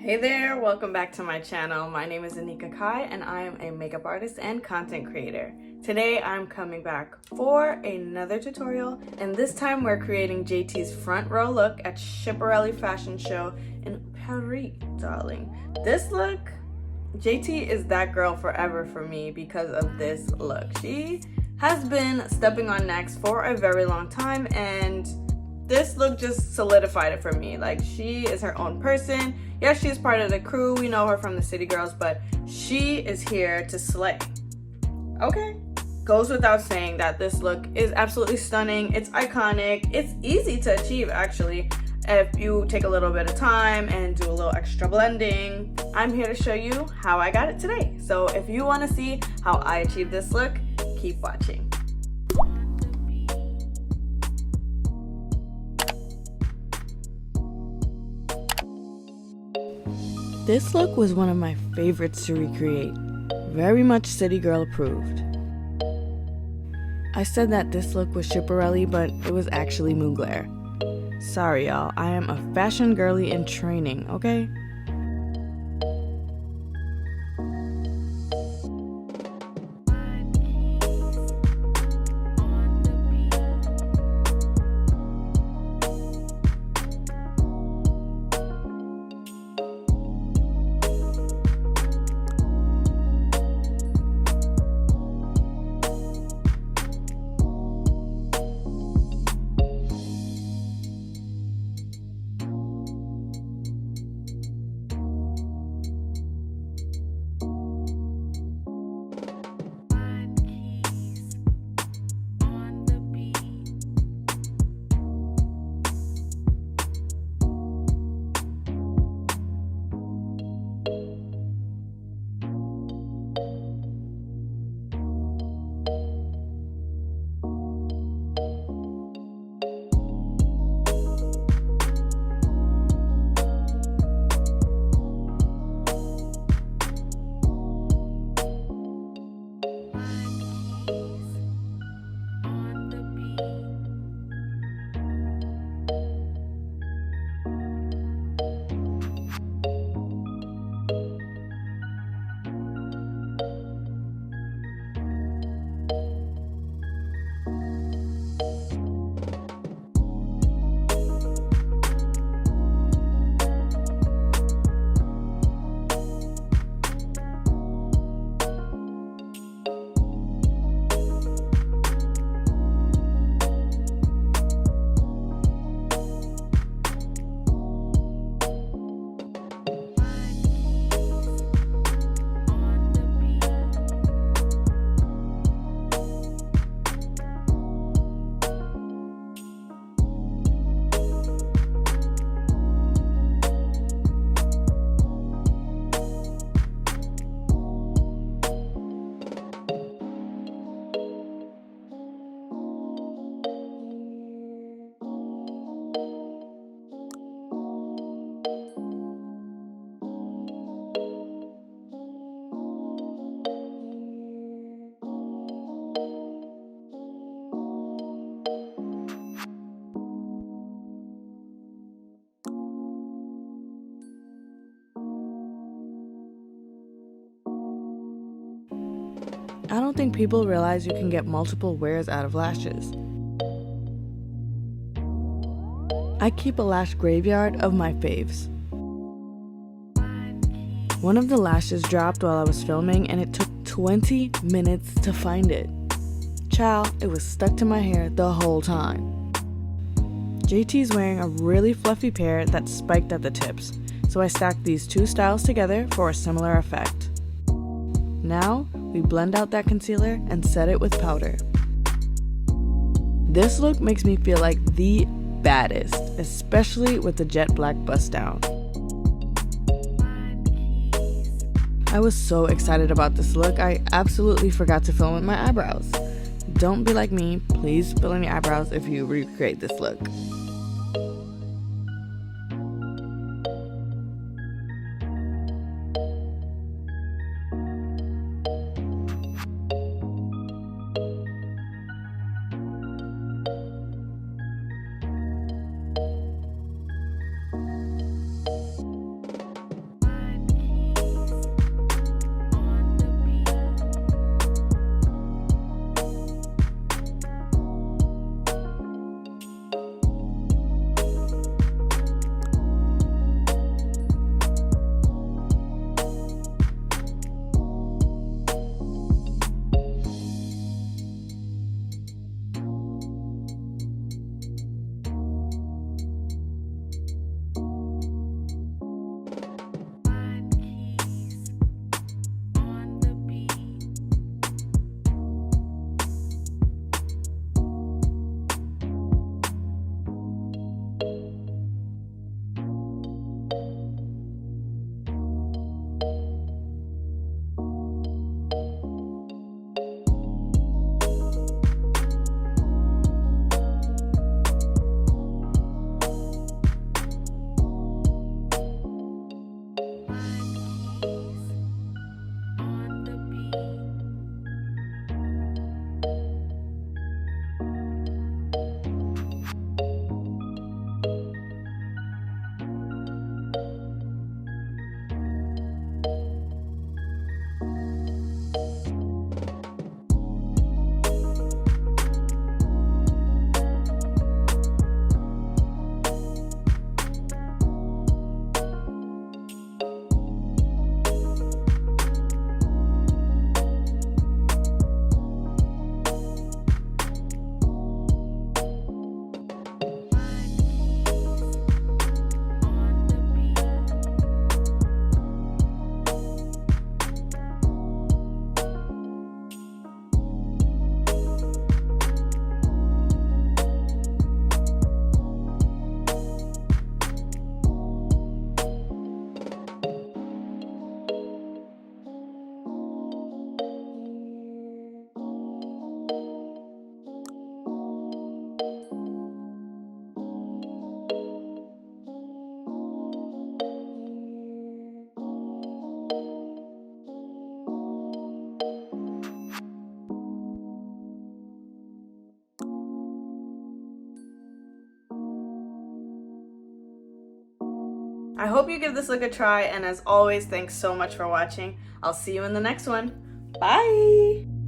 Hey there, welcome back to my channel. My name is Anika Kai and I am a makeup artist and content creator. Today I'm coming back for another tutorial, and this time we're creating JT's front row look at Schiaparelli fashion show in Paris, darling. This look, JT is that girl forever for me because of this look. She has been stepping on necks for a very long time, and this look just solidified it for me. Like, she is her own person. Yes, she's part of the crew. We know her from the City Girls, but she is here to slay. Okay. Goes without saying that this look is absolutely stunning. It's iconic. It's easy to achieve, actually, if you take a little bit of time and do a little extra blending. I'm here to show you how I got it today. So if you want to see how I achieved this look, keep watching. This look was one of my favorites to recreate, very much City Girl approved. I said that this look was Schiaparelli, but it was actually Mugler. Sorry y'all, I am a fashion girly in training, okay? I don't think people realize you can get multiple wears out of lashes. I keep a lash graveyard of my faves. One of the lashes dropped while I was filming, and it took 20 minutes to find it. Child, it was stuck to my hair the whole time. JT's wearing a really fluffy pair that's spiked at the tips, so I stacked these two styles together for a similar effect. Now, we blend out that concealer and set it with powder. This look makes me feel like the baddest, especially with the jet black bust down. I was so excited about this look, I absolutely forgot to film with my eyebrows. Don't be like me, please fill in your eyebrows if you recreate this look. I hope you give this look a try, and as always, thanks so much for watching. I'll see you in the next one. Bye!